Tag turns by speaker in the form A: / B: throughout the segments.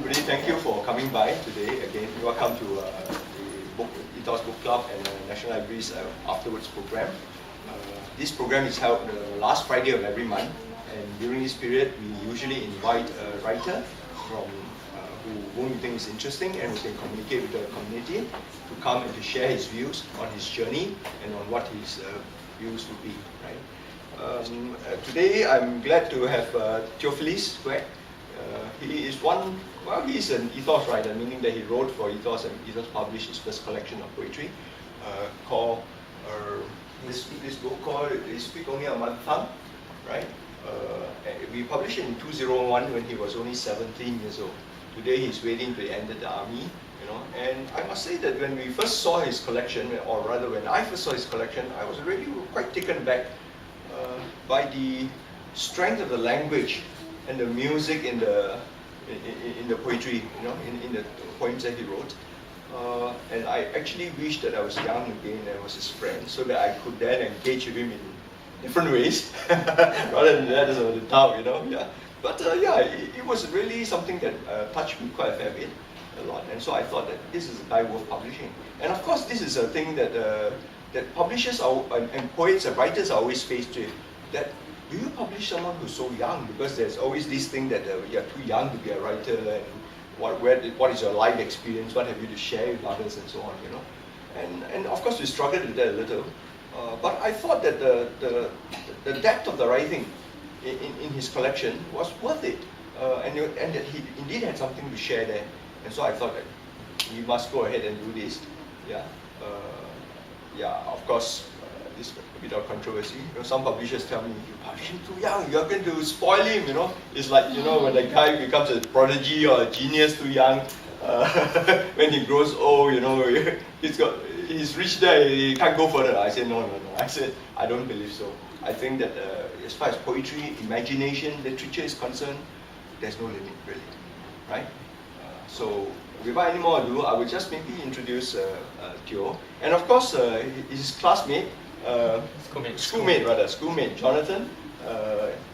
A: everybody. Thank you for coming by today. Again, welcome to the Ethos Book Club and National Library's Afterwards program. This program is held the last Friday of every month, and during this period, we usually invite a writer from whom we think is interesting and who can communicate with the community to come and to share his views on his journey and on what his views would be. Right. Today, I'm glad to have Theophilus Kwek. He is he's an ethos writer, meaning that he wrote for Ethos, and Ethos published his first collection of poetry called this book called Speak Only a Mother Tongue, right? We published it in 2001 when he was only 17 years old. Today he's waiting to enter the army, and I must say that when we first saw his collection, or rather when I first saw his collection, I was really quite taken back by the strength of the language and the music in the poetry, in the poems that he wrote. And I actually wish that I was young again and was his friend, so that I could then engage with him in different ways, rather than that as an adult, yeah. But it was really something that touched me quite a fair bit, a lot. And so I thought that this is a guy worth publishing. And of course, this is a thing that that publishers and poets and writers are always faced with. That do you publish someone who's so young? Because there's always this thing that you're too young to be a writer, and what is your life experience? What have you to share with others, and so on, And of course we struggled with that a little. But I thought that the depth of the writing in his collection was worth it, and that he indeed had something to share there. And so I thought that we must go ahead and do this. Of course. This a bit of controversy. Some publishers tell me, you publish him too young, you're going to spoil him, It's like, when a guy becomes a prodigy or a genius too young, when he grows old, he's reached there, he can't go further. I said, no. I said, I don't believe so. I think that as far as poetry, imagination, literature is concerned, there's no limit, really, right? So, without any more ado, I will just maybe introduce Theo. And of course, his classmate, schoolmate Jonathan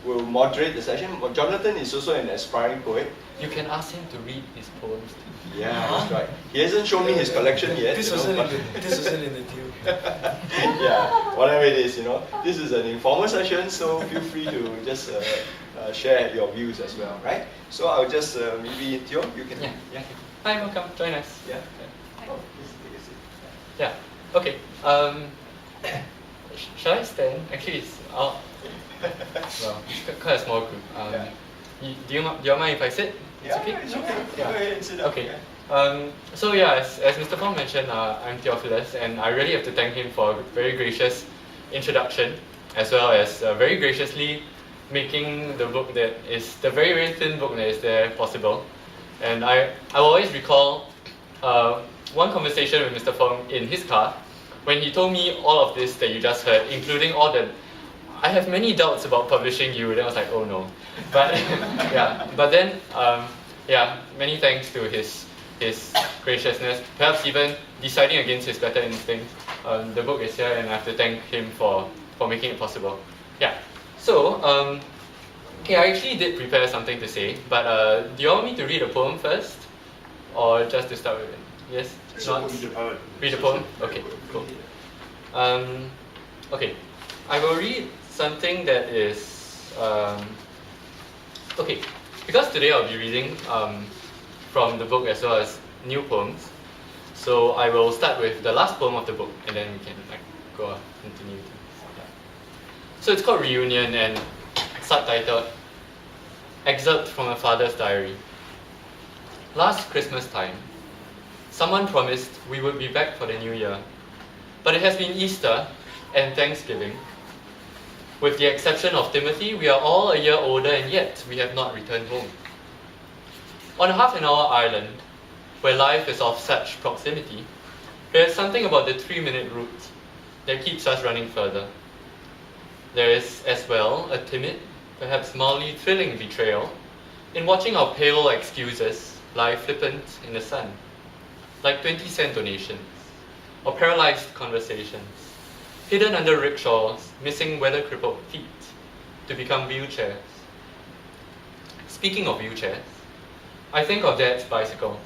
A: will moderate the session. But Jonathan is also an aspiring poet.
B: You can ask him to read his poems.
A: Yeah, that's right. He hasn't shown me his collection yet.
C: This wasn't in the deal.
A: Yeah, whatever it is, This is an informal session, so feel free to just share your views as well, right? So I'll just maybe Theo, you can.
B: Yeah. Hi, welcome. Join us.
A: Yeah.
B: Oh, yeah. Okay. Shall I stand? Actually, it's well, it's quite a small group. Do you mind if I sit?
A: It's okay. It's okay.
B: Yeah.
A: Go ahead and sit down.
B: Okay. So as Mr. Fong mentioned, I'm Theophilus, and I really have to thank him for a very gracious introduction, as well as very graciously making the book that is the very, very thin book that is there possible. And I will always recall one conversation with Mr. Fong in his car, when he told me all of this that you just heard, including all the, I have many doubts about publishing you. Then I was like, oh no. But then many thanks to his graciousness, perhaps even deciding against his better instinct. The book is here, and I have to thank him for making it possible. Yeah. So I actually did prepare something to say, but do you want me to read a poem first, or just to start with it? Yes? Read the poem? Okay, cool. Okay, I will read something that is, okay, because today I'll be reading from the book as well as new poems, so I will start with the last poem of the book, and then we can go continue. Yeah. So it's called Reunion, and subtitled, Excerpt from a Father's Diary. Last Christmas time, someone promised we would be back for the new year, but it has been Easter and Thanksgiving. With the exception of Timothy, we are all a year older, and yet we have not returned home. On a half-an-hour island, where life is of such proximity, there is something about the 3-minute route that keeps us running further. There is, as well, a timid, perhaps mildly thrilling betrayal in watching our pale excuses lie flippant in the sun, like 20-cent donations, or paralyzed conversations, hidden under rickshaws, missing weather-crippled feet, to become wheelchairs. Speaking of wheelchairs, I think of Dad's bicycle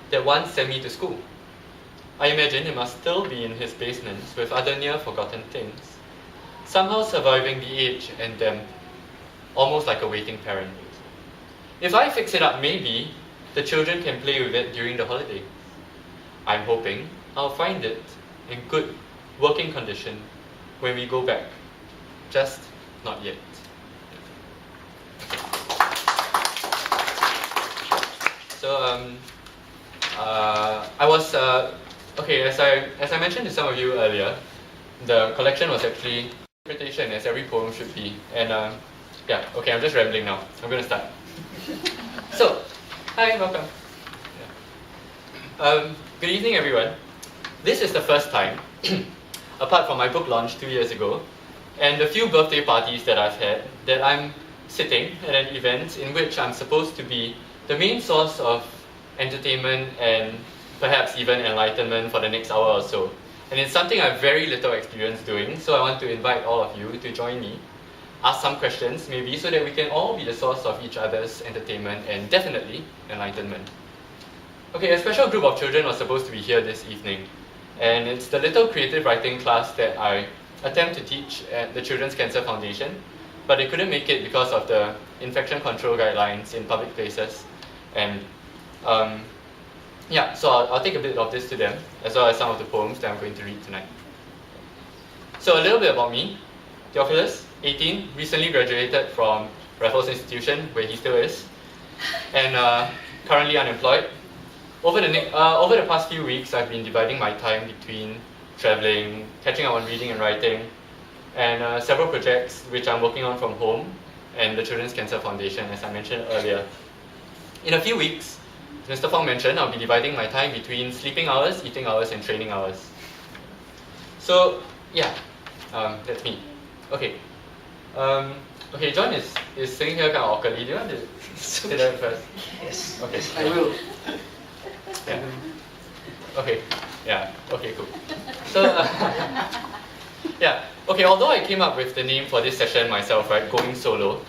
B: that once sent me to school. I imagine it must still be in his basement with other near-forgotten things, somehow surviving the age and damp, almost like a waiting parent. If I fix it up, maybe the children can play with it during the holiday. I'm hoping I'll find it in good working condition when we go back. Just not yet. So I was okay. As I mentioned to some of you earlier, the collection was actually interpretation, as every poem should be. And yeah, okay. I'm just rambling now. I'm going to start. So, hi, welcome. Yeah. Good evening, everyone. This is the first time, apart from my book launch 2 years ago, and the few birthday parties that I've had, that I'm sitting at an event in which I'm supposed to be the main source of entertainment and perhaps even enlightenment for the next hour or so. And it's something I have very little experience doing, so I want to invite all of you to join me, ask some questions maybe, so that we can all be the source of each other's entertainment and definitely enlightenment. Okay, a special group of children was supposed to be here this evening, and it's the little creative writing class that I attempt to teach at the Children's Cancer Foundation, but they couldn't make it because of the infection control guidelines in public places. And yeah, so I'll take a bit of this to them, as well as some of the poems that I'm going to read tonight. So a little bit about me. Theophilus, 18, recently graduated from Raffles Institution, where he still is, and currently unemployed. Over the past few weeks, I've been dividing my time between traveling, catching up on reading and writing, and several projects which I'm working on from home, and the Children's Cancer Foundation, as I mentioned earlier. In a few weeks, as Mr. Fong mentioned, I'll be dividing my time between sleeping hours, eating hours, and training hours. So, yeah, that's me. Okay. Okay, John is sitting here kind of awkwardly. Do you want to sit down first?
C: Yes.
B: Okay.
C: I will.
B: Yeah. Okay. Yeah. Okay. Cool. So, yeah. Okay. Although I came up with the name for this session myself, right, going solo,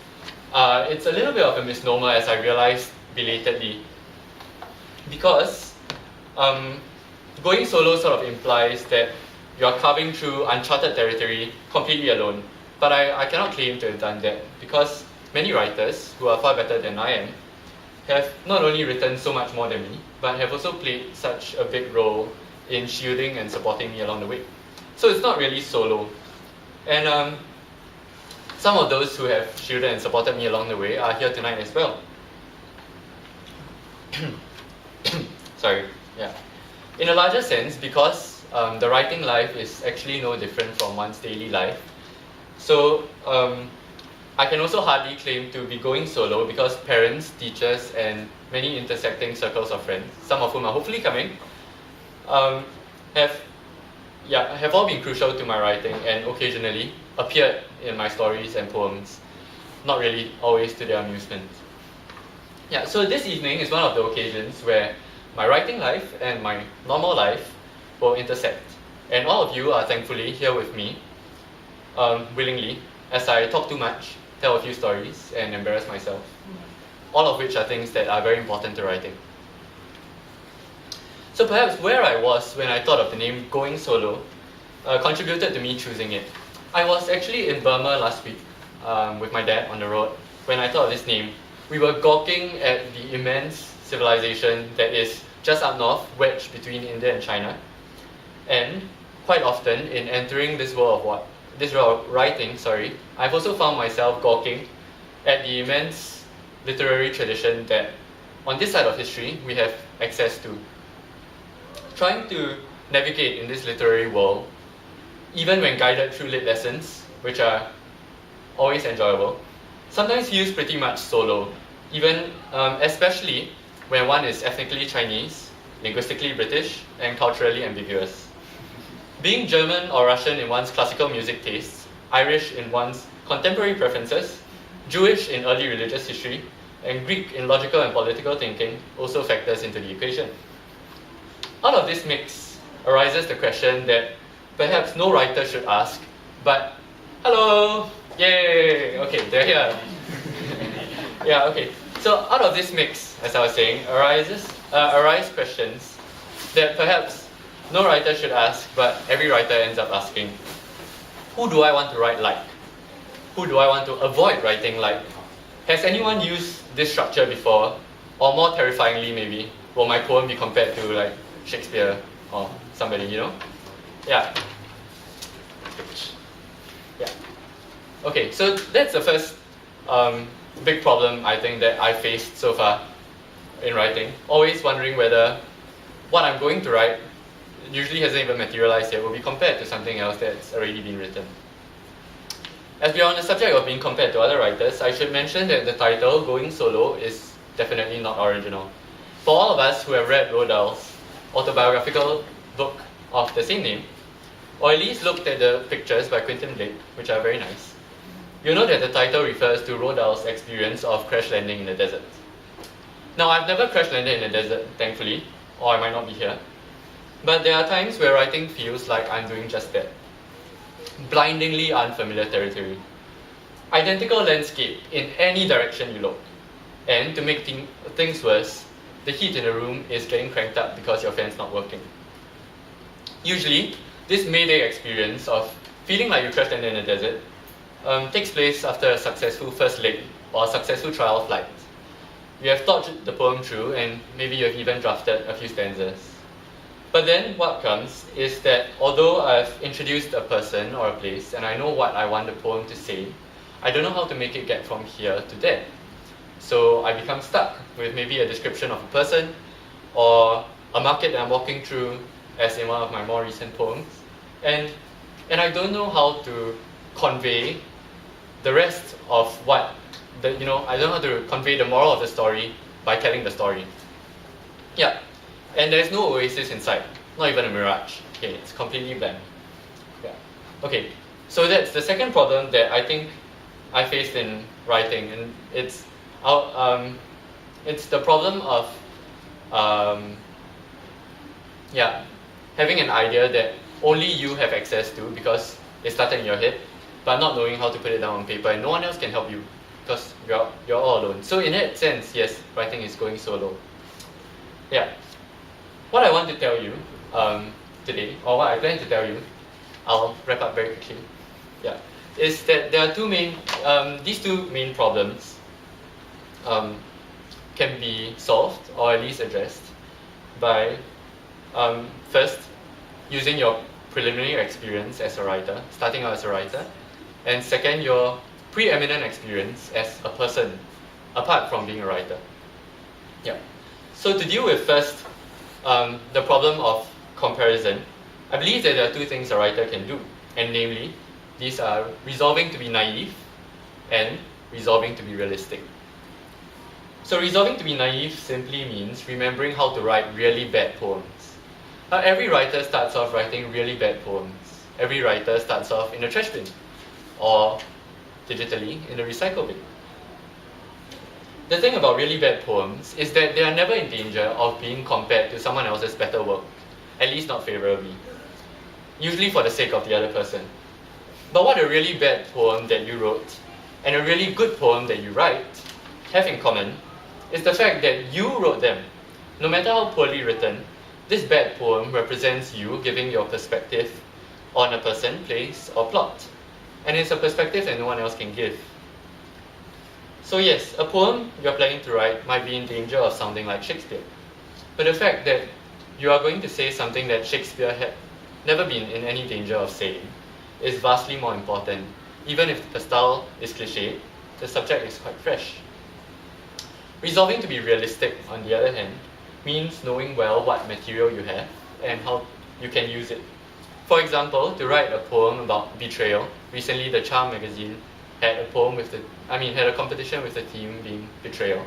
B: it's a little bit of a misnomer, as I realized belatedly, because going solo sort of implies that you are carving through uncharted territory completely alone. But I cannot claim to have done that, because many writers who are far better than I am have not only written so much more than me, but have also played such a big role in shielding and supporting me along the way. So it's not really solo. And some of those who have shielded and supported me along the way are here tonight as well. Sorry, yeah. In a larger sense, because the writing life is actually no different from one's daily life, so I can also hardly claim to be going solo, because parents, teachers, and many intersecting circles of friends, some of whom are hopefully coming, have all been crucial to my writing and occasionally appeared in my stories and poems, not really always to their amusement. Yeah, so this evening is one of the occasions where my writing life and my normal life will intersect, and all of you are thankfully here with me, willingly, as I talk too much, tell a few stories, and embarrass myself. All of which are things that are very important to writing. So perhaps where I was when I thought of the name Going Solo contributed to me choosing it. I was actually in Burma last week with my dad on the road when I thought of this name. We were gawking at the immense civilization that is just up north, wedged between India and China. And quite often, in entering this world of writing, I've also found myself gawking at the immense literary tradition that, on this side of history, we have access to. Trying to navigate in this literary world, even when guided through lit lessons, which are always enjoyable, sometimes feels pretty much solo, even especially when one is ethnically Chinese, linguistically British, and culturally ambiguous. Being German or Russian in one's classical music tastes, Irish in one's contemporary preferences, Jewish in early religious history, and Greek in logical and political thinking also factors into the equation. Out of this mix arises the question that perhaps no writer should ask, but hello, yay, okay, they're here. Yeah, okay. So out of this mix, as I was saying, arise questions that perhaps no writer should ask, but every writer ends up asking. Who do I want to write like? Who do I want to avoid writing like? Has anyone used this structure before? Or more terrifyingly maybe, will my poem be compared to like Shakespeare or somebody, you know? Yeah. Yeah. Okay, so that's the first big problem I think that I faced so far in writing. Always wondering whether what I'm going to write usually hasn't even materialized yet will be compared to something else that's already been written. As we are on the subject of being compared to other writers, I should mention that the title, Going Solo, is definitely not original. For all of us who have read Roald Dahl's autobiographical book of the same name, or at least looked at the pictures by Quentin Blake, which are very nice, you'll know that the title refers to Roald Dahl's experience of crash landing in the desert. Now, I've never crash landed in the desert, thankfully, or I might not be here, but there are times where writing feels like I'm doing just that. Blindingly unfamiliar territory. Identical landscape in any direction you look. And to make things worse, the heat in the room is getting cranked up because your fan's not working. Usually, this Mayday experience of feeling like you crashed landed in the desert takes place after a successful first leg or a successful trial flight. You have thought the poem through and maybe you have even drafted a few stanzas. But then what comes is that although I've introduced a person or a place and I know what I want the poem to say, I don't know how to make it get from here to there. So I become stuck with maybe a description of a person or a market that I'm walking through, as in one of my more recent poems. And I don't know how to convey the rest of what, I don't know how to convey the moral of the story by telling the story. Yeah. And there's no oasis in sight, not even a mirage. Okay, it's completely blank. Yeah. Okay, so that's the second problem that I think I faced in writing, and it's the problem of having an idea that only you have access to because it started in your head, but not knowing how to put it down on paper, and no one else can help you because you're all alone. So in that sense, yes, writing is going solo. Yeah. What I want to tell you today, or what I plan to tell you, I'll wrap up very quickly, is that there are these two main problems can be solved, or at least addressed, by first, using your preliminary experience as a writer, starting out as a writer, and second, your preeminent experience as a person, apart from being a writer. Yeah. So to deal with first, the problem of comparison, I believe that there are two things a writer can do, and namely, these are resolving to be naive and resolving to be realistic. So resolving to be naive simply means remembering how to write really bad poems. Every writer starts off writing really bad poems. Every writer starts off in a trash bin, or digitally in the recycle bin. The thing about really bad poems is that they are never in danger of being compared to someone else's better work, at least not favorably, usually for the sake of the other person. But what a really bad poem that you wrote and a really good poem that you write have in common is the fact that you wrote them. No matter how poorly written, this bad poem represents you giving your perspective on a person, place, or plot. And it's a perspective that no one else can give. So yes, a poem you're planning to write might be in danger of sounding like Shakespeare. But the fact that you are going to say something that Shakespeare had never been in any danger of saying is vastly more important. Even if the style is cliché, the subject is quite fresh. Resolving to be realistic, on the other hand, means knowing well what material you have and how you can use it. For example, to write a poem about betrayal, recently the Charm magazine had a competition with the theme being betrayal.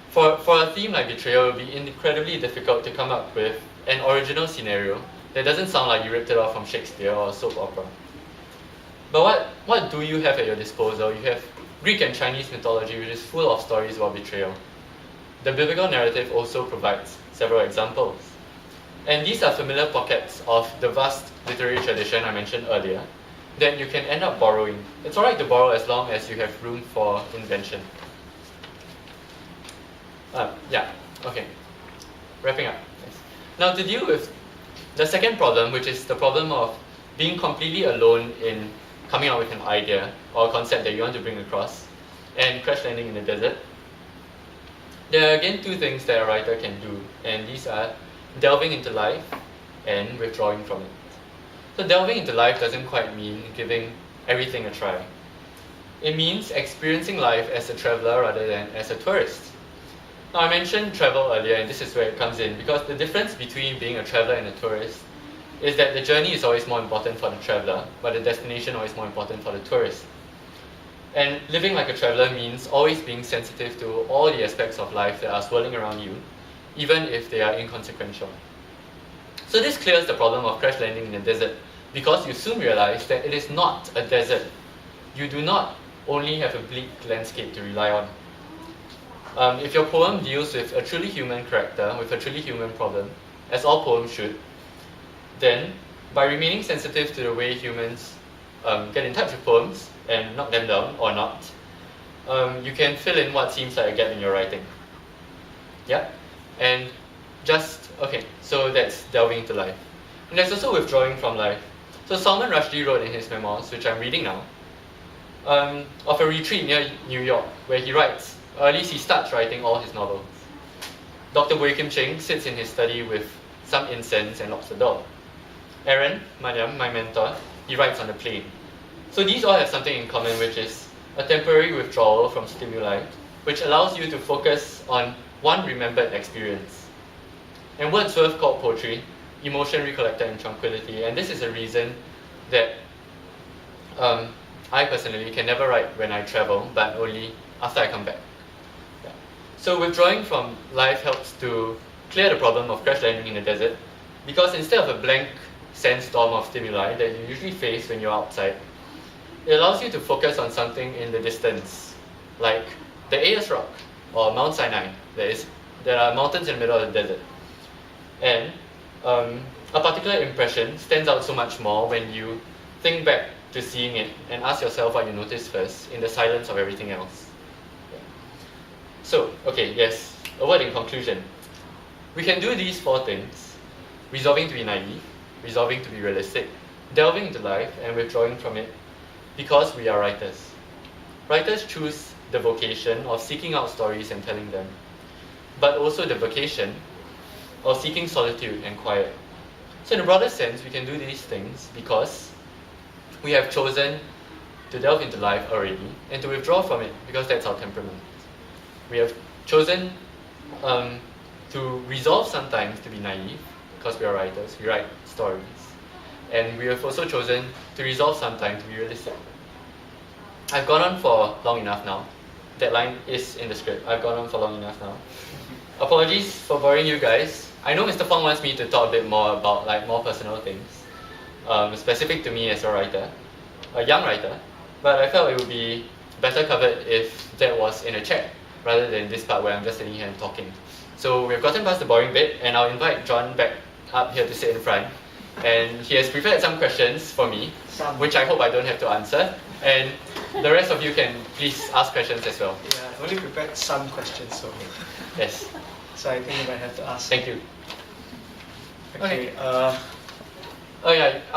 B: For a theme like betrayal, it would be incredibly difficult to come up with an original scenario that doesn't sound like you ripped it off from Shakespeare or a soap opera. But what do you have at your disposal? You have Greek and Chinese mythology, which is full of stories about betrayal. The biblical narrative also provides several examples. And these are familiar pockets of the vast literary tradition I mentioned earlier that you can end up borrowing. It's alright to borrow as long as you have room for invention. Okay. Wrapping up. Yes. Now to deal with the second problem, which is the problem of being completely alone in coming up with an idea or a concept that you want to bring across and crash landing in the desert, there are again two things that a writer can do, and these are delving into life and withdrawing from it. So delving into life doesn't quite mean giving everything a try. It means experiencing life as a traveler rather than as a tourist. Now I mentioned travel earlier, and this is where it comes in, because the difference between being a traveler and a tourist is that the journey is always more important for the traveler, but the destination always more important for the tourist. And living like a traveler means always being sensitive to all the aspects of life that are swirling around you, even if they are inconsequential. So this clears the problem of crash landing in the desert, because you soon realize that it is not a desert. You do not only have a bleak landscape to rely on. If your poem deals with a truly human character, with a truly human problem, as all poems should, then by remaining sensitive to the way humans get in touch with poems and knock them down or not, you can fill in what seems like a gap in your writing. Yeah? And so that's delving into life. And there's also withdrawing from life. So Salman Rushdie wrote in his memoirs, which I'm reading now, of a retreat near New York, where he writes, or at least he starts writing all his novels. Dr. Boey Kim Cheng sits in his study with some incense and locks the door. Aaron, Mariam, my mentor, he writes on the plane. So these all have something in common, which is a temporary withdrawal from stimuli, which allows you to focus on one remembered experience. And Wordsworth called poetry emotion recollected in tranquility, and this is a reason that I personally can never write when I travel, but only after I come back. Yeah. So withdrawing from life helps to clear the problem of crash landing in the desert, because instead of a blank sandstorm of stimuli that you usually face when you're outside, it allows you to focus on something in the distance, like the Ayers Rock or Mount Sinai. There are mountains in the middle of the desert. And a particular impression stands out so much more when you think back to seeing it and ask yourself what you noticed first in the silence of everything else. So, a word in conclusion. We can do these four things: resolving to be naive, resolving to be realistic, delving into life, and withdrawing from it, because we are writers. Writers choose the vocation of seeking out stories and telling them, but also the vocation of seeking solitude and quiet. So in a broader sense, we can do these things because we have chosen to delve into life already and to withdraw from it because that's our temperament. We have chosen to resolve sometimes to be naive because we are writers, we write stories. And we have also chosen to resolve sometimes to be realistic. I've gone on for long enough now. That line is in the script. I've gone on for long enough now. Apologies for boring you guys. I know Mr. Fong wants me to talk a bit more about more personal things, specific to me as a writer, a young writer, but I felt it would be better covered if that was in a chat rather than this part where I'm just sitting here and talking. So we've gotten past the boring bit, and I'll invite John back up here to sit in front. And he has prepared some questions for me, which I hope I don't have to answer. And the rest of you can please ask questions as well.
C: Yeah, I've only prepared some questions, so
B: Yes.
C: so I think you might have to ask.
B: Thank you.
C: Okay.
B: I'll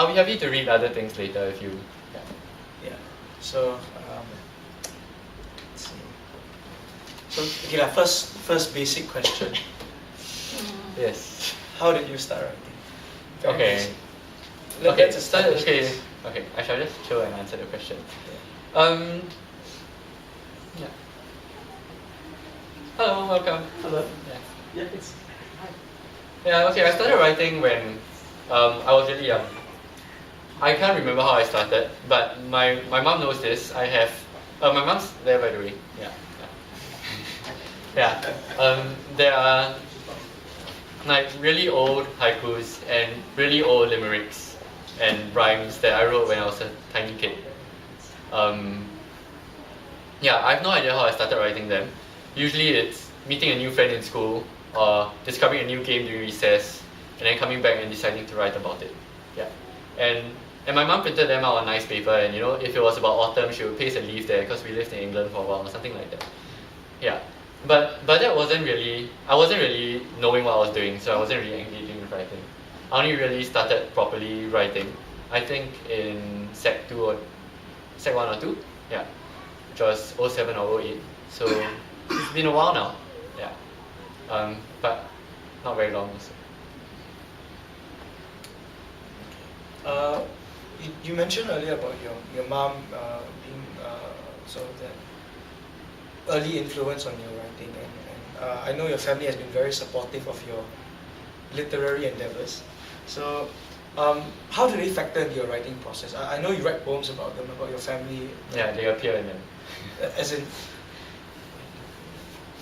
B: be happy to read other things later if you.
C: Yeah. So let's see. So first basic question.
B: Yes.
C: How did you start writing? Very
B: Okay.
C: basic.
B: Okay.
C: Let's establish this.
B: Okay. I shall just chill and answer the question.
C: Yeah.
B: Yeah. Hello. Welcome.
C: Hello.
B: Yeah. Yeah. Okay. I started writing when I was really young. I can't remember how I started, but my mom knows this. I have my mom's there, by the way. Yeah. There are really old haikus and really old limericks and rhymes that I wrote when I was a tiny kid. I have no idea how I started writing them. Usually it's meeting a new friend in school or discovering a new game during recess and then coming back and deciding to write about it. Yeah. And And my mom printed them out on nice paper, and you know, if it was about autumn, she would paste a leaf there because we lived in England for a while or something like that. Yeah, but that wasn't really, I wasn't really knowing what I was doing, so I wasn't really engaging with writing. I only really started properly writing, I think in Sec 2 or Sec 1 or 2, yeah, which was 07 or 08. So it's been a while now, yeah, but not very long also.
C: You mentioned earlier about your mom being sort of the early influence on your writing, and I know your family has been very supportive of your literary endeavors. So, how do they factor into your writing process? I know you write poems about them, about your family.
B: Yeah, they appear in them.
C: As in,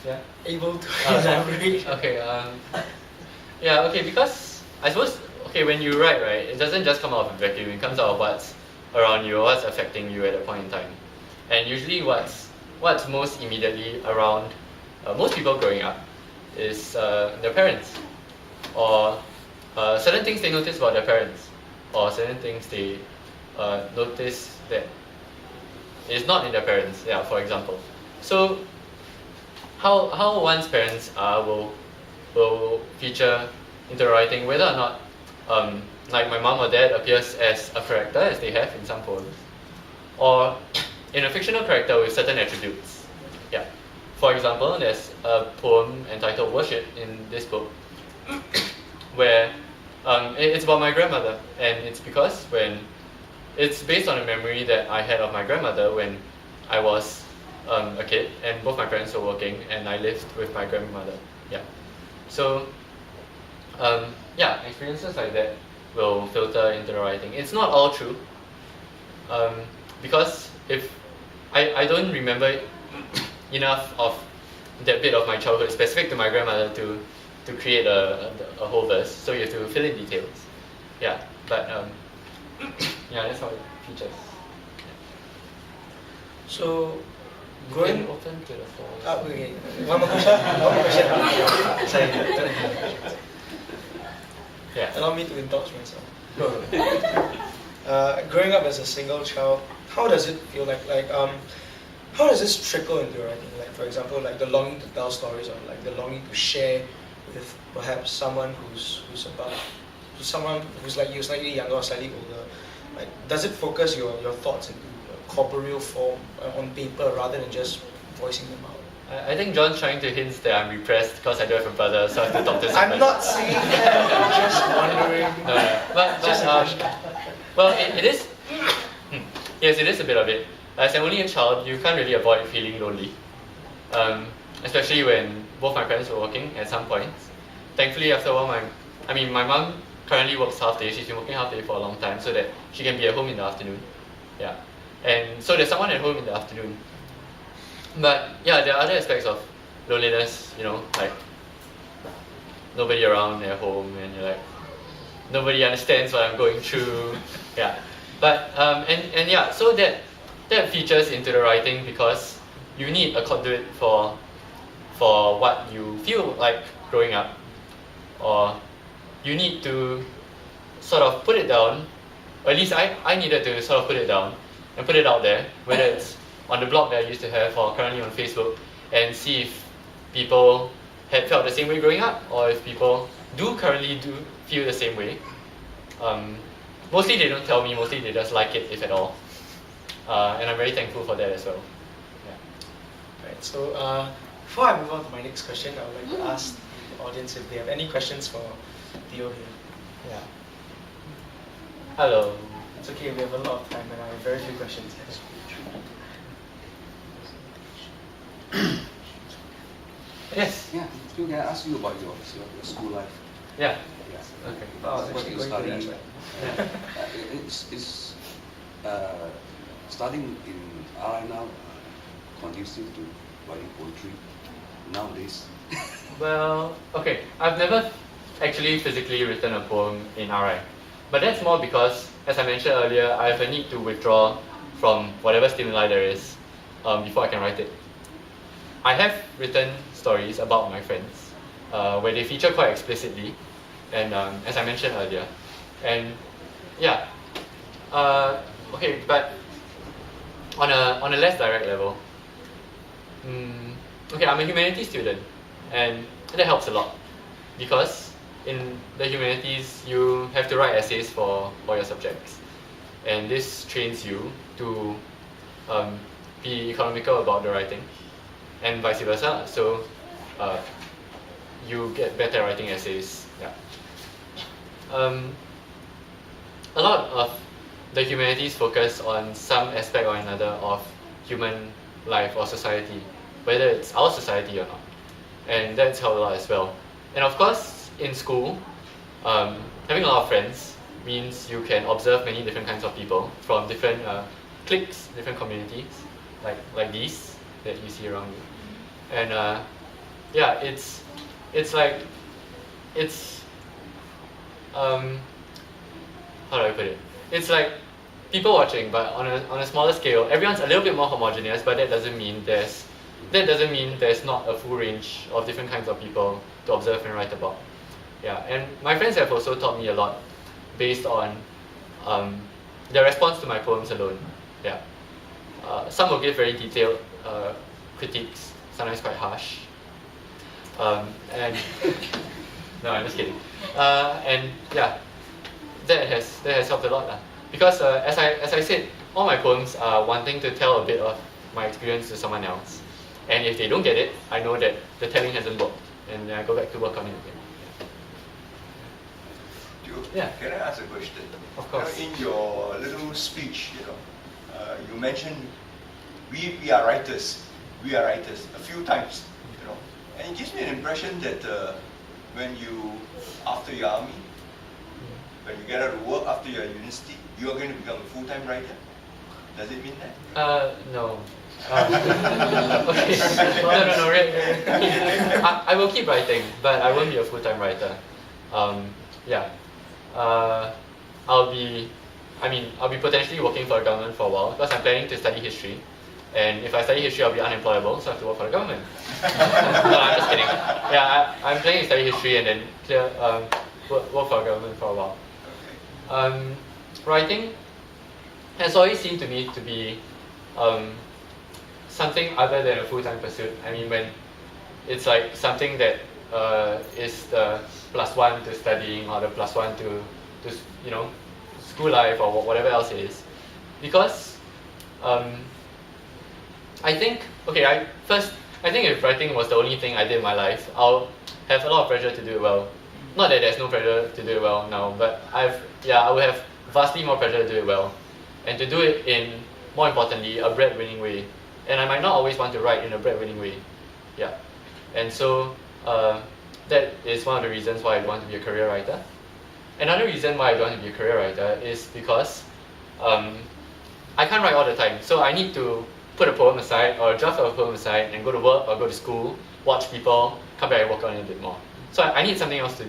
B: yeah,
C: able to elaborate.
B: Okay. Yeah. Okay. Because I suppose, okay, when you write, right, it doesn't just come out of a vacuum. It comes out of what's around you, what's affecting you at that point in time. And usually, what's most immediately around most people growing up is their parents, or certain things they notice about their parents, or certain things they notice that is not in their parents. Yeah, for example. So how one's parents will feature into writing, whether or not like my mom or dad appears as a character, as they have in some poems, or in a fictional character with certain attributes. Yeah. For example, there's a poem entitled Worship in this book, where it's about my grandmother, and it's because it's based on a memory that I had of my grandmother when I was a kid, and both my parents were working, and I lived with my grandmother. Yeah. So, yeah, experiences like that will filter into the writing. It's not all true, because if I don't remember enough of that bit of my childhood specific to my grandmother to create a whole verse, so you have to fill in details. Yeah, but yeah, that's how it features.
C: So,
B: Going open to the floor.
C: Okay. One more question. Sorry.
B: Yeah.
C: Allow me to indulge myself. Growing up as a single child, how does it feel like? How does this trickle into your writing? Like, for example, like the longing to tell stories, or like the longing to share with perhaps someone who's like you, slightly younger or slightly older. Like, does it focus your thoughts into corporeal form on paper rather than just voicing them out?
B: I think John's trying to hint that I'm repressed because I don't have a brother, so I have to talk to someone.
C: I'm not saying that. I'm just wondering.
B: Well, it is. Yes, it is a bit of it. As an only child, you can't really avoid feeling lonely, especially when both my parents were working at some points. Thankfully, after a while, my mom currently works half day. She's been working half day for a long time, so that she can be at home in the afternoon. Yeah, and so there's someone at home in the afternoon. But yeah, there are other aspects of loneliness. You know, like nobody around at home, and you're like, nobody understands what I'm going through. Yeah, but and yeah, so that features into the writing because you need a conduit for what you feel like growing up, or you need to sort of put it down, or at least I needed to sort of put it down and put it out there, whether it's on the blog that I used to have or currently on Facebook, and see if people had felt the same way growing up, or if people currently feel the same way. Mostly they don't tell me, mostly they just like it, if at all. And I'm very thankful for that as well. Yeah.
C: Right, so before I move on to my next question, I would like to ask the audience if they have any questions for Theo here.
B: Yeah. Hello.
C: It's okay, we have a lot of time and I have very few questions.
B: Yes.
D: Yeah. Can I ask you about your school life?
B: Yeah.
D: Yes.
B: Okay.
D: What you study? It's studying in RI now conducive to writing poetry nowadays.
B: Well, okay. I've never actually physically written a poem in RI, but that's more because, as I mentioned earlier, I have a need to withdraw from whatever stimuli there is before I can write it. I have written stories about my friends where they feature quite explicitly, and as I mentioned earlier, and yeah, Okay, but on a less direct level, okay, I'm a humanities student, and that helps a lot because in the humanities you have to write essays for your subjects, and this trains you to be economical about the writing, and vice versa. So you get better writing essays. Yeah. A lot of the humanities focus on some aspect or another of human life or society, whether it's our society or not, and that's helped a lot as well. And of course, in school, having a lot of friends means you can observe many different kinds of people from different cliques, different communities, like these that you see around you. And yeah, it's how do I put it? It's like people watching, but on a smaller scale. Everyone's a little bit more homogeneous, but that doesn't mean there's not a full range of different kinds of people to observe and write about. Yeah, and my friends have also taught me a lot based on their response to my poems alone. Yeah, some will give very detailed critiques, sometimes quite harsh. And no, I'm just kidding. And yeah, that has helped a lot, because as I said, all my poems are wanting to tell a bit of my experience to someone else, and if they don't get it, I know that the telling hasn't worked, and then I go back to work on it again. Yeah.
A: Can I ask a question?
B: Of course.
A: In your little speech, you mentioned we are writers. We are writers a few times, and it gives me an impression that when you, after your army, when you get out of work after your university, you are going to become a full-time writer. Does it mean that?
B: No. Okay. No. Really. I will keep writing, but I won't be a full-time writer. Yeah. I'll be potentially working for the government for a while because I'm planning to study history. And if I study history, I'll be unemployable, so I have to work for the government. No, I'm just kidding. Yeah, I'm planning to study history and then work for the government for a while. Writing has always seemed to me to be something other than a full-time pursuit. I mean, when it's like something that is the +1 to studying or the +1 to school life or whatever else it is, because I think if writing was the only thing I did in my life, I'll have a lot of pressure to do it well. Not that there's no pressure to do it well now, but I would have vastly more pressure to do it well, and to do it in, more importantly, a breadwinning way. And I might not always want to write in a breadwinning way. Yeah, and so that is one of the reasons why I want to be a career writer. Another reason why I don't want to be a career writer is because I can't write all the time. So I need to put a poem aside or a draft of a poem aside and go to work or go to school, watch people, come back and work on it a bit more. So I need something else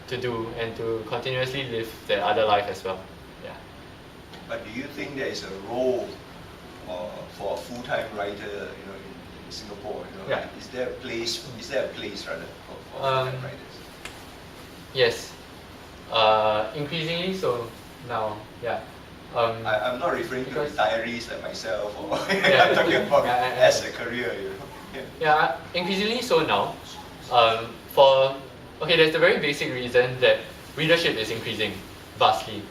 B: to do and to continuously live the other life as well. Yeah.
A: But do you think there is a role for a full-time writer, in Singapore?
B: Yeah.
A: Is there a place rather for full-time writers?
B: Yes. Increasingly so now. Yeah.
A: I'm not referring to retirees like myself, or
B: Yeah,
A: I'm talking about
B: yeah,
A: as a career.
B: Yeah, increasingly so now. There's the very basic reason that readership is increasing vastly.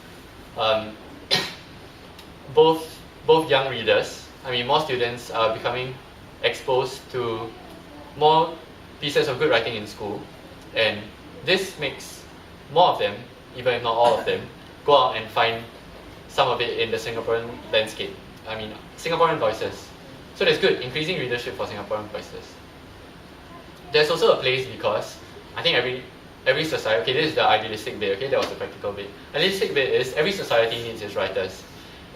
B: Both young readers, more students are becoming exposed to more pieces of good writing in school, and this makes more of them, even if not all of them, go out and find some of it in the Singaporean landscape. Singaporean voices. So there's good, increasing readership for Singaporean voices. There's also a place because I think every society, okay, this is the idealistic bit, okay, that was the practical bit. Idealistic bit is every society needs its writers.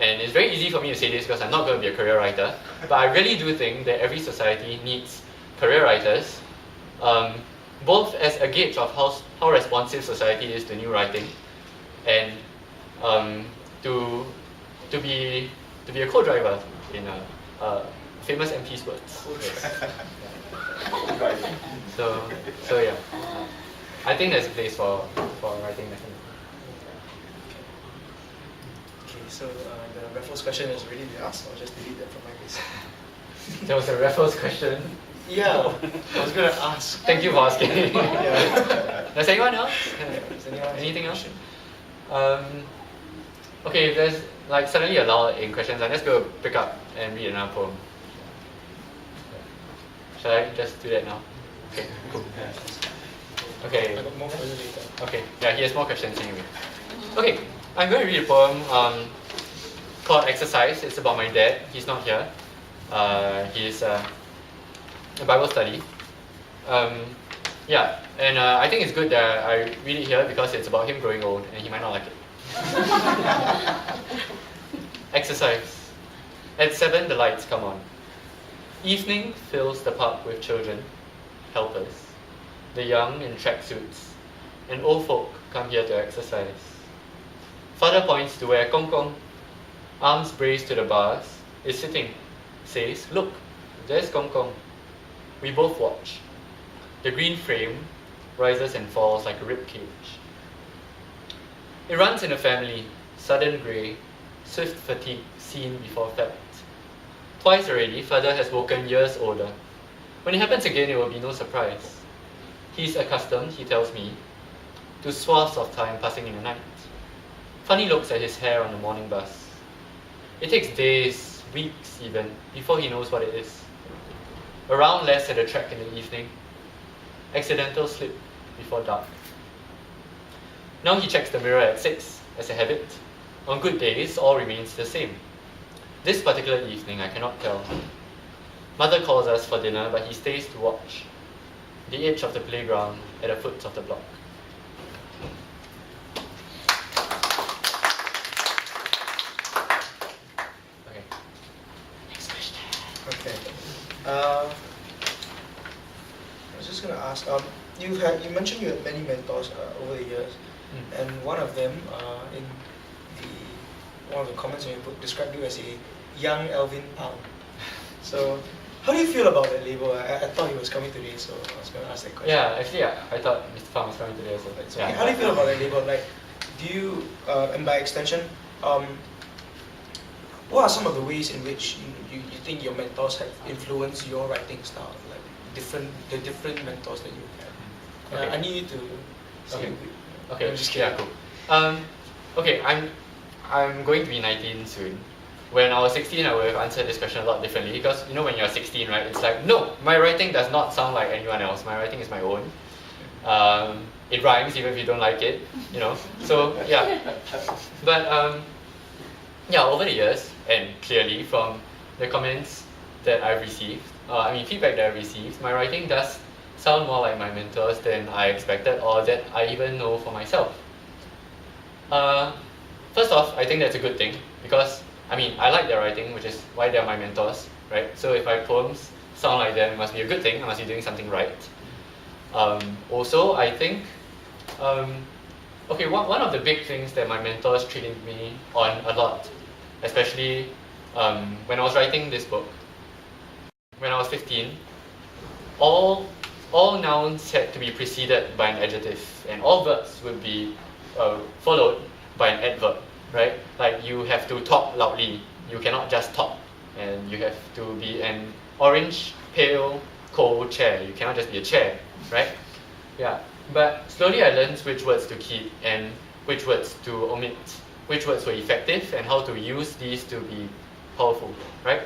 B: And it's very easy for me to say this because I'm not going to be a career writer, but I really do think that every society needs career writers, both as a gauge of how responsive society is to new writing, and to be a co-driver in a famous MP's words. So yeah, I think there's a place for writing definitely.
C: Okay, So the Raffles question is already been asked. I'll just delete that from my list.
B: There was a Raffles question.
C: Yeah, I was gonna ask.
B: Thank you for asking.
C: Yeah.
B: Does anyone else?
C: Does anyone have
B: Anything
C: a
B: else?
C: question?
B: Okay, if there's like suddenly a lull in questions, I'll just go pick up and read another poem. Shall I just do that now? Okay, cool. Okay.
C: I got more for you later.
B: Okay, yeah, he has more questions anyway. Okay, I'm going to read a poem called Exercise. It's about my dad. He's not here. He's a Bible study. Yeah, and I think it's good that I read it here because it's about him growing old and he might not like it. Exercise. At 7, the lights come on. Evening fills the park with children, helpers, the young in tracksuits, and old folk come here to exercise. Father points to where Kong Kong, arms braced to the bars, is sitting, says, "Look, there's Kong Kong." We both watch. The green frame rises and falls like a rib cage. It runs in a family, sudden grey, swift fatigue seen before fact. Twice already, father has woken years older. When it happens again, it will be no surprise. He's accustomed, he tells me, to swaths of time passing in the night. Funny looks at his hair on the morning bus. It takes days, weeks even, before he knows what it is. Around less at the track in the evening. Accidental slip before dark. Now he checks the mirror at 6, as a habit. On good days, all remains the same. This particular evening, I cannot tell. Mother calls us for dinner, but he stays to watch. The edge of the playground, at the foot of the block. Okay. Next question.
C: Okay. I was just gonna ask. You mentioned you had many mentors over the years, and one of them in one of the comments in your book described you as a young Alvin Pang. So, how do you feel about that label? I thought he was coming today, so I was gonna ask that question.
B: Yeah, actually, I thought Mr. Pang was coming today, so
C: So,
B: yeah.
C: how do you feel about that label? Like, do you, and by extension, what are some of the ways in which you think your mentors have influenced your writing style? Like the different mentors that you had.
B: Okay.
C: I need you to say.
B: Okay.
C: I'm
B: Okay,
C: just
B: yeah,
C: kidding.
B: cool. Okay, I'm going to be 19 soon. When I was 16, I would have answered this question a lot differently because you know when you're 16, right? It's like, no, my writing does not sound like anyone else. My writing is my own. It rhymes even if you don't like it, you know. So yeah, but yeah, over the years and clearly from the comments that I've received, feedback that I've received, my writing does sound more like my mentors than I expected or that I even know for myself. First off, I think that's a good thing because I like their writing, which is why they're my mentors, right? So if my poems sound like them, it must be a good thing. I must be doing something right. Also, I think, one of the big things that my mentors trained me on a lot, especially when I was writing this book, when I was 15, all nouns had to be preceded by an adjective, and all verbs would be followed by an adverb, right? Like you have to talk loudly, you cannot just talk, and you have to be an orange, pale, cold chair. You cannot just be a chair, right? Yeah. But slowly I learned which words to keep and which words to omit, which words were effective, and how to use these to be powerful, right?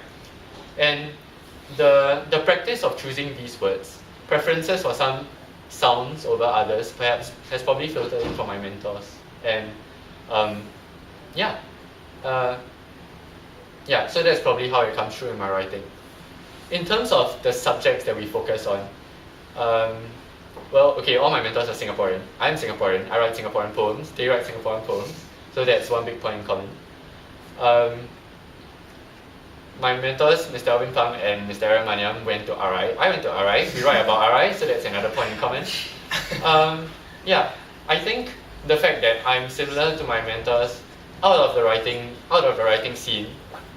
B: And the practice of choosing these words, preferences for some sounds over others, perhaps has probably filtered in from my mentors. And so that's probably how it comes through in my writing. In terms of the subjects that we focus on, all my mentors are Singaporean. I'm Singaporean. I write Singaporean poems. They write Singaporean poems. So that's one big point in common. My mentors, Mr. Alvin Pang and Mr. Aaron Maniam, went to RI. I went to RI. We write about RI, so that's another point in common. I think the fact that I'm similar to my mentors out of the writing scene,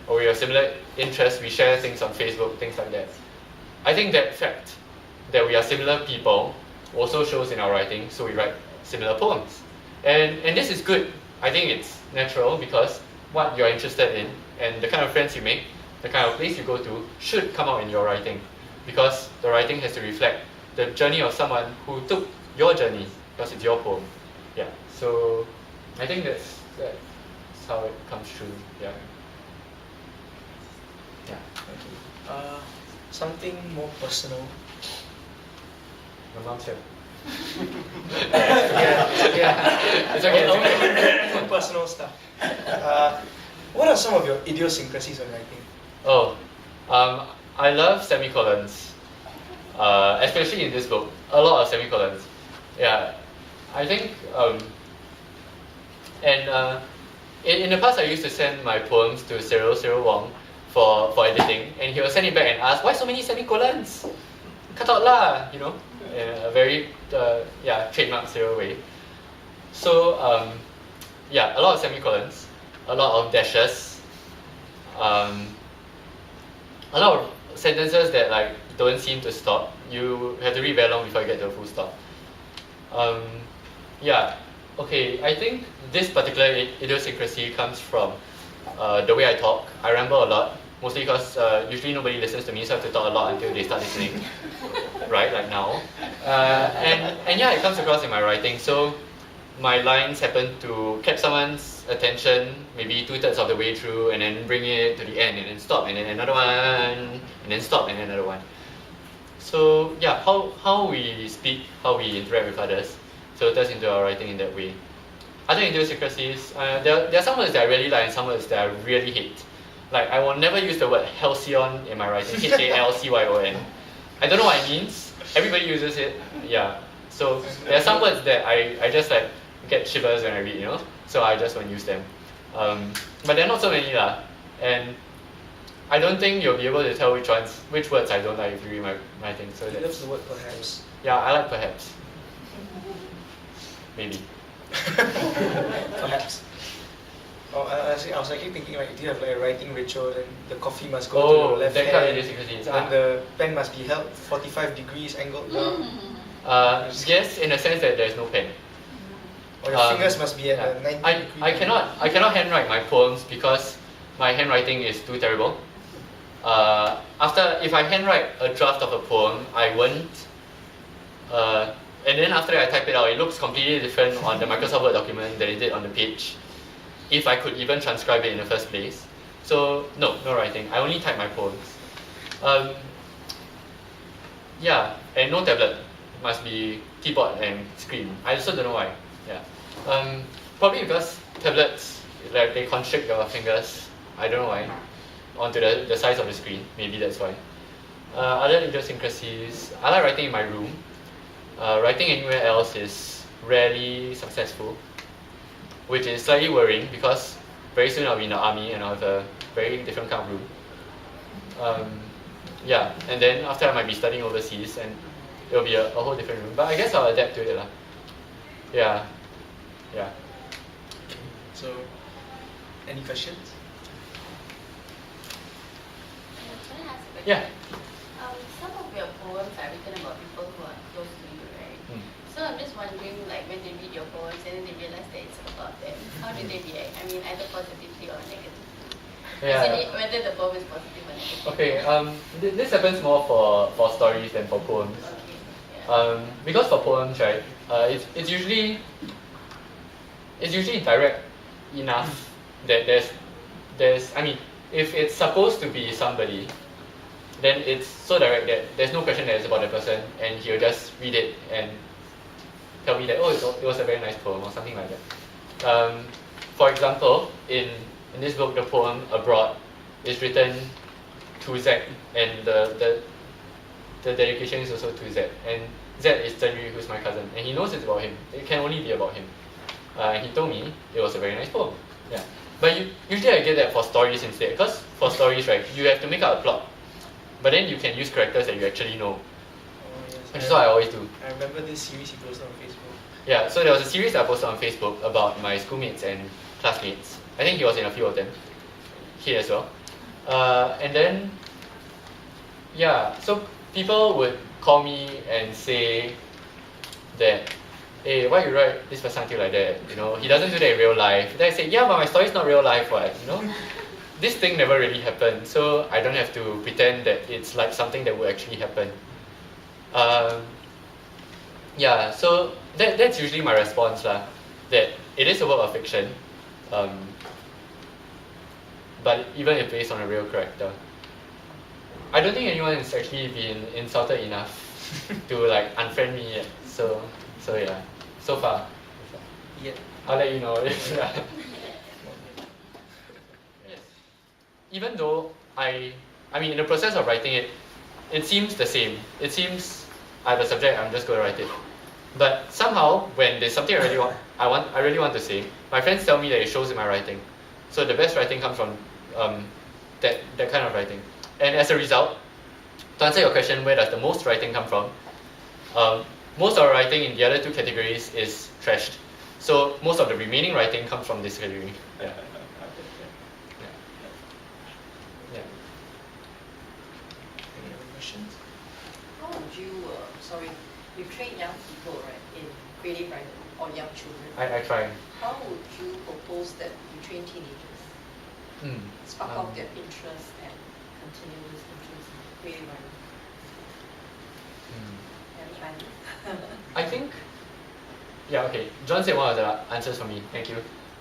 B: or we have similar interests, we share things on Facebook, things like that. I think that fact that we are similar people also shows in our writing, so we write similar poems. And this is good. I think it's natural because what you're interested in, and the kind of friends you make, the kind of place you go to, should come out in your writing, because the writing has to reflect the journey of someone who took your journey, because it's your poem. Yeah. So I think that's how it comes true. Yeah. Yeah.
C: Okay. Something more personal.
B: My mom's here.
C: Yeah.
B: It's okay.
C: More personal stuff. What are some of your idiosyncrasies on writing?
B: Oh, I love semicolons, especially in this book. A lot of semicolons. Yeah, I think, in the past I used to send my poems to Cyril Wong for editing, and he will send it back and ask, why so many semicolons? Cut out lah, you know, in a very trademark Cyril way. So a lot of semicolons, a lot of dashes, a lot of sentences that like don't seem to stop. You have to read very long before you get to a full stop. Okay, I think this particular idiosyncrasy comes from the way I talk. I ramble a lot, mostly because usually nobody listens to me, so I have to talk a lot until they start listening, right, like now. And yeah, it comes across in my writing. So my lines happen to catch someone's attention maybe 2/3 of the way through, and then bring it to the end, and then stop, and then another one, and then stop, and then another one. So yeah, how we speak, how we interact with others, filters into our writing in that way. Other idiosyncrasies, there are some words that I really like and some words that I really hate. Like, I will never use the word halcyon in my writing, Halcyon. I don't know what it means. Everybody uses it. Yeah. So there are some words that I just like get shivers when I read, you know. So I just won't use them. But there are not so many lah. And I don't think you'll be able to tell which words I don't like if you read my writing. So
C: He loves the word perhaps.
B: yeah, I like perhaps. Maybe.
C: Perhaps. Oh, I was actually thinking, like, if you have like a writing ritual, then the coffee must go to the left
B: that kind of
C: hand,
B: idiosyncrasies.
C: and the pen must be held 45 degrees angled down,
B: Yes, in a sense that there's no pen.
C: or your fingers must be at a 90 degree
B: I cannot handwrite my poems because my handwriting is too terrible. If I handwrite a draft of a poem, I won't. And then after I type it out, it looks completely different on the Microsoft Word document than it did on the page, if I could even transcribe it in the first place. So no writing. I only type my poems. And no tablet. Must be keyboard and screen. I also don't know why. Yeah. Probably because tablets, like, they constrict your fingers. I don't know why. Onto the size of the screen. Maybe that's why. Other idiosyncrasies. I like writing in my room. Writing anywhere else is rarely successful, which is slightly worrying because very soon I'll be in the army and I'll have a very different kind of room. And then after I might be studying overseas and it'll be a whole different room. But I guess I'll adapt to it lah. Yeah.
C: So, any questions?
E: Can I ask a question?
B: Yeah.
E: Some of your poems are written about people who are close to you, right? So I'm just wondering, like, when they read your poems and then they realize that it's about them, how do they react? I mean, either positively or negatively.
B: Yeah.
E: Whether the poem is positive or negative.
B: Okay. This happens more for stories than for poems.
E: Okay. Yeah.
B: Because for poems, right, it's usually direct enough that there's I mean, if it's supposed to be somebody, then it's so direct that there's no question that it's about the person, and he'll just read it and tell me that, oh, it was a very nice poem or something like that. For example, in this book, the poem Abroad is written to Z, and the dedication is also to Z. And Z is Ceriph, who's my cousin, and he knows it's about him. It can only be about him. He told me it was a very nice poem. Yeah. But usually I get that for stories instead, because for stories, right, you have to make up a plot. But then you can use characters that you actually know. Which is what I always do.
C: I remember this series you posted on Facebook.
B: Yeah, so there was a series I posted on Facebook about my schoolmates and classmates. I think he was in a few of them. He as well. And then, so people would call me and say that hey, why you write this personality like that? You know, he doesn't do that in real life. Then I say, yeah, but my story's not real life, what? You know, this thing never really happened, so I don't have to pretend that it's like something that would actually happen. Yeah, so that's usually my response lah. That it is a work of fiction, but even if based on a real character. I don't think anyone has actually been insulted enough to like unfriend me yet. So yeah, so far.
C: Yeah.
B: I'll let you know. Yeah. Yes. Even though I mean in the process of writing it, it seems the same. It seems I have a subject, I'm just going to write it. But somehow when there's something I really want to say, my friends tell me that it shows in my writing. So the best writing comes from that kind of writing. And as a result, to answer your question, where does the most writing come from? Most of our writing in the other two categories is trashed. So most of the remaining writing comes from this category. Yeah. Yeah.
C: Any other questions?
F: How would you, you train young people, right, in creative writing, or young children?
B: I try.
F: How would you propose that you train teenagers? Spark out their interest and continue this interest in creative writing? Any ideas?
B: I think, yeah, okay. John said one of the answers for me. Thank you.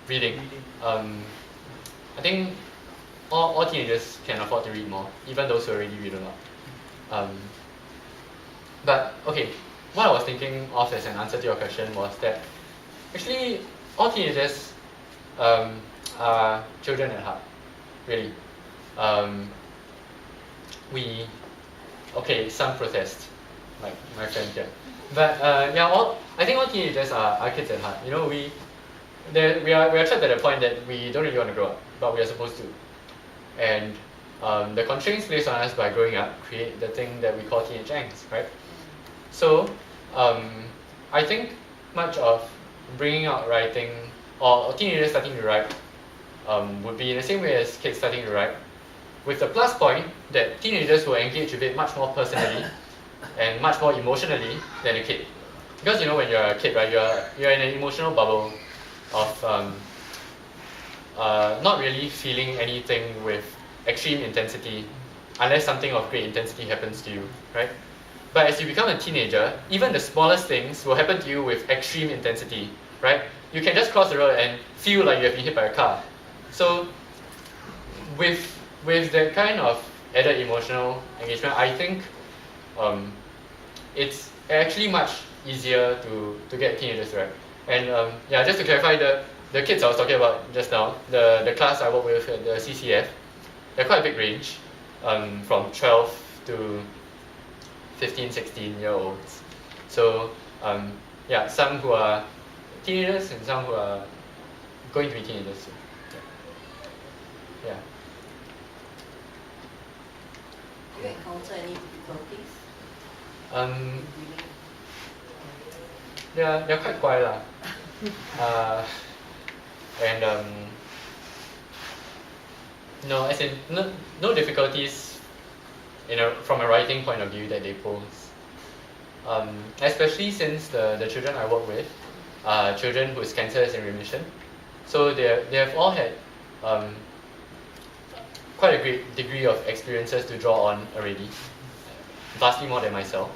B: Reading. I think all teenagers can afford to read more, even those who already read a lot. But okay, what I was thinking of as an answer to your question was that actually all teenagers are children at heart, really. Some protest, like my friend here. But yeah, I think all teenagers are kids at heart. You know, we are trapped at the point that we don't really want to grow up, but we are supposed to. And the constraints placed on us by growing up create the thing that we call teenage angst, right? So I think much of bringing out writing or teenagers starting to write would be in the same way as kids starting to write, with the plus point that teenagers will engage with it much more personally and much more emotionally than a kid. Because you know when you're a kid, right, you're in an emotional bubble of not really feeling anything with extreme intensity unless something of great intensity happens to you, right? But as you become a teenager, even the smallest things will happen to you with extreme intensity, right? You can just cross the road and feel like you have been hit by a car. So with that kind of added emotional engagement, I think it's actually much easier to get teenagers right. And yeah, just to clarify, the kids I was talking about just now, the class I work with at the CCF, they're quite a big range, from 12 to 15, 16-year-olds. So yeah, some who are teenagers and some who are going to be teenagers soon. Yeah.
F: Do you encounter any difficulties?
B: They're quite quiet lah. And no, as in no difficulties from a writing point of view that they pose. Especially since the children I work with are children whose cancer is in remission. So they have all had quite a great degree of experiences to draw on already, vastly more than myself.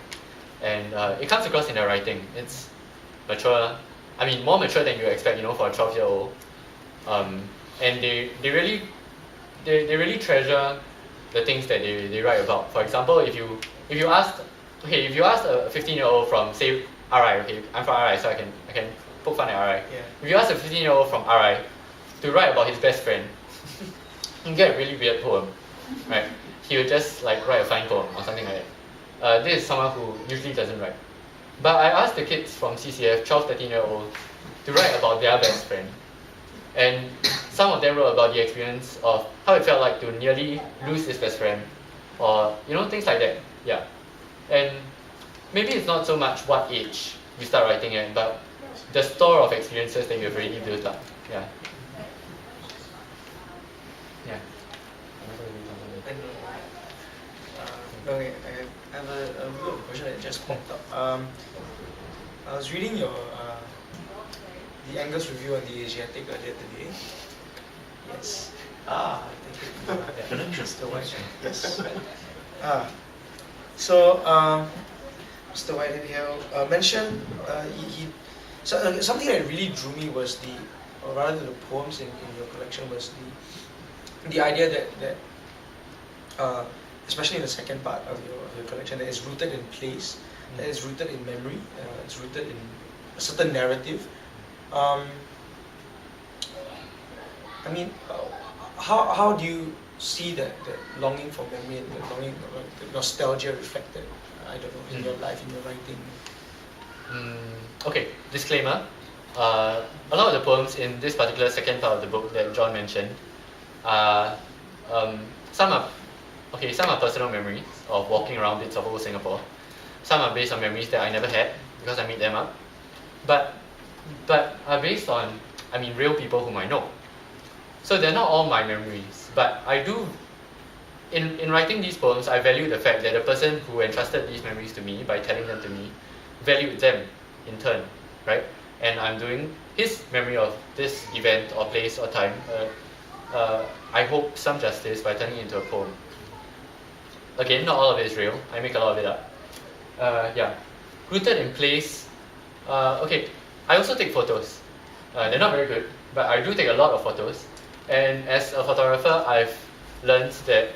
B: And it comes across in their writing. It's mature, I mean more mature than you expect, for a 12-year-old. And they really treasure the things that they write about. For example, if you ask a 15-year-old from, say, RI, okay, I'm from RI, so I can poke fun at RI.
C: Yeah.
B: If you ask a 15-year-old from RI to write about his best friend, you can get a really weird poem, right? He would just like write a fine poem or something like that. This is someone who usually doesn't write. But I asked the kids from CCF, 12, 13-year-olds, to write about their best friend. And some of them wrote about the experience of how it felt like to nearly lose his best friend, or things like that. Yeah. And maybe it's not so much what age you start writing at, but the store of experiences that you've already built up. Yeah. Yeah.
C: And, okay, I have a little question that just popped up. I was reading your the Angus review on the Asiatic earlier today. Yes. Thank you. Mr. White. Yes. So Mr. Whitehead here mentioned something that really drew me was or rather the poems in your collection was the idea that especially in the second part of your collection, that is rooted in place, that is rooted in memory, it's rooted in a certain narrative. I mean, how do you see that longing for memory and the nostalgia reflected, I don't know, in your life, in your writing?
B: Okay, disclaimer. A lot of the poems in this particular second part of the book that John mentioned, some are personal memories of walking around bits of old Singapore. Some are based on memories that I never had because I made them up. But are based on, real people whom I know. So they're not all my memories, but I do, in writing these poems, I value the fact that the person who entrusted these memories to me by telling them to me valued them in turn, right? And I'm doing his memory of this event or place or time, I hope, some justice by turning it into a poem. Again, not all of it is real, I make a lot of it up. Rooted in place. Okay, I also take photos. They're not very good, but I do take a lot of photos. And as a photographer, I've learned that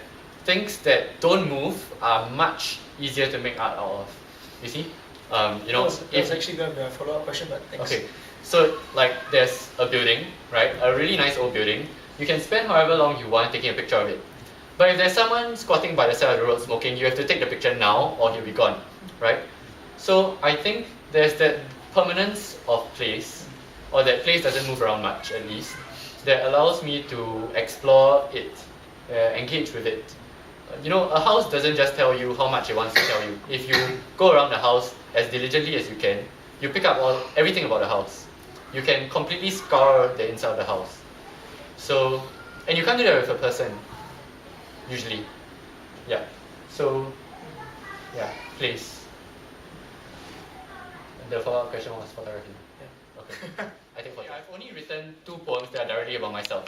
B: things that don't move are much easier to make art out of. You see?
C: It's actually going to be a follow-up question, but thanks.
B: Okay, so like there's a building, right? A really nice old building. You can spend however long you want taking a picture of it. But if there's someone squatting by the side of the road smoking, you have to take the picture now or he'll be gone, right? So I think there's that permanence of place, or that place doesn't move around much at least, that allows me to explore it, engage with it. A house doesn't just tell you how much it wants to tell you. If you go around the house as diligently as you can, you pick up everything about the house. You can completely scour the inside of the house. So, and you can't do that with a person, usually. Yeah. So, yeah, place. The follow-up question was photography. Yeah. Okay. I think I've only written 2 poems that are directly about myself.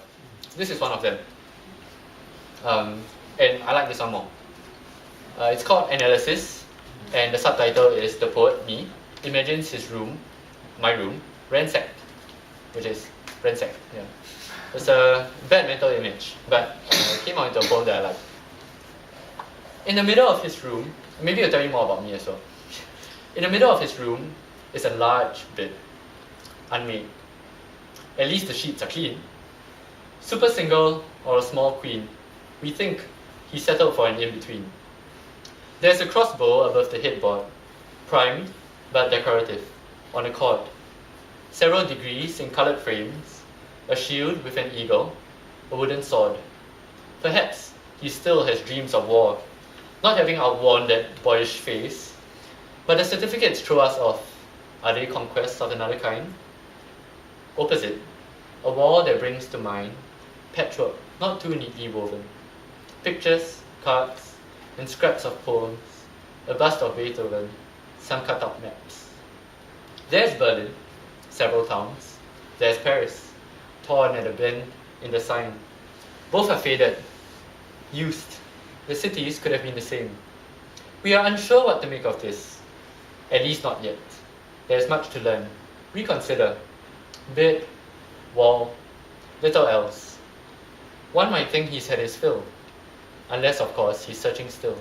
B: This is one of them. And I like this one more. It's called Analysis, and the subtitle is The Poet, Me, imagines his room, my room, ransacked, which is ransacked, yeah. It's a bad mental image, but it came out into a poem that I like. In the middle of his room, maybe it'll tell you more about me as well. In the middle of his room is a large bed, unmade. At least the sheets are clean. Super single or a small queen, we think he settled for an in-between. There's a crossbow above the headboard, primed but decorative, on a cord. Several degrees in coloured frames, a shield with an eagle, a wooden sword. Perhaps he still has dreams of war, not having outworn that boyish face. But the certificates throw us off. Are they conquests of another kind? Opposite, a wall that brings to mind patchwork, not too neatly woven. Pictures, cards, and scraps of poems, a bust of Beethoven, some cut-out maps. There's Berlin, several towns. There's Paris, torn at a bend in the sign. Both are faded, used. The cities could have been the same. We are unsure what to make of this. At least not yet. There's much to learn. Reconsider. Bed, wall, little else. One might think he's had his fill. Unless, of course, he's searching still.